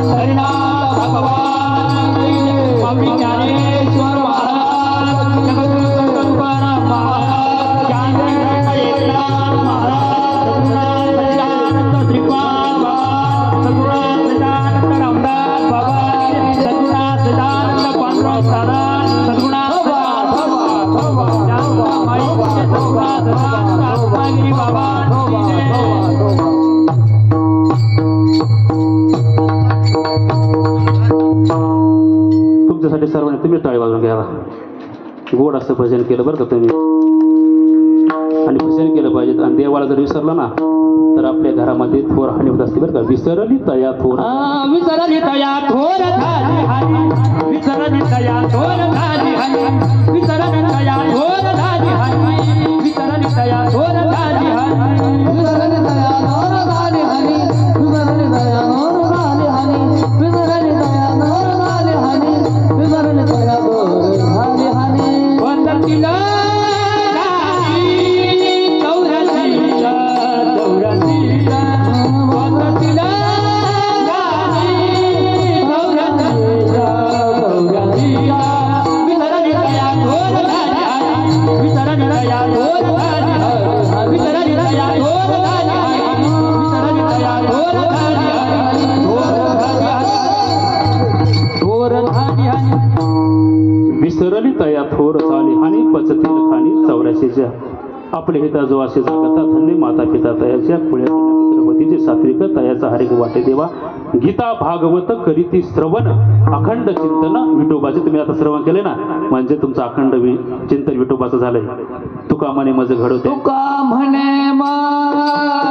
हरिनाथ भगवान स्वामी ज्ञानेश्वर महाराज जगद्गुरु तुकाराम महाराज ज्ञानेश्वर एकनाथ महाराज सद्गुणानंद श्रीपाद बाबा सद्गुणानंद रामदास बाबा सद्गुणानंद पांडुरंग दादा सद्गुणानंद रत्नागिरी बाबा तुमच्यासाठी सर्वांनी तुम्ही टाळी वाजवून घ्यावा गोड असं भजन केलं बरं का तुम्ही आणि भजन केलं पाहिजे आणि देवाला जर विसरला ना तर आपल्या घरामध्ये थोर हानी होत असते बरं का विसरली तया थोर विसरली तया थोर झाली हानी विसरली तया थोर झाली हानी विसरली तया थोर झाली हानी विसरली तया थोर झाली हानी विसरली तया थोर झाली हानी विसरली तया थोर झाली हानी विसरली तया थोर झाली हानी विसरली तया थोर झाली हानी वंदतीला विसरली तया थोर झाली हानी पचतील खाणी 84च्या आपले हिता जो असे जागता धन्य माता पिता तयाच्या पुढे छत्रपतीचे सात्विक तयाचा हरिक वाटे देवा गीता भागवत करीती श्रवण अखंड चिंतन विठोबाचे तुम्ही आता श्रवण केले ना म्हणजे तुमचं अखंड चिंतन विठोबाचं झालंय तुका म्हणे माझं घडवते तुका म्हणे माझं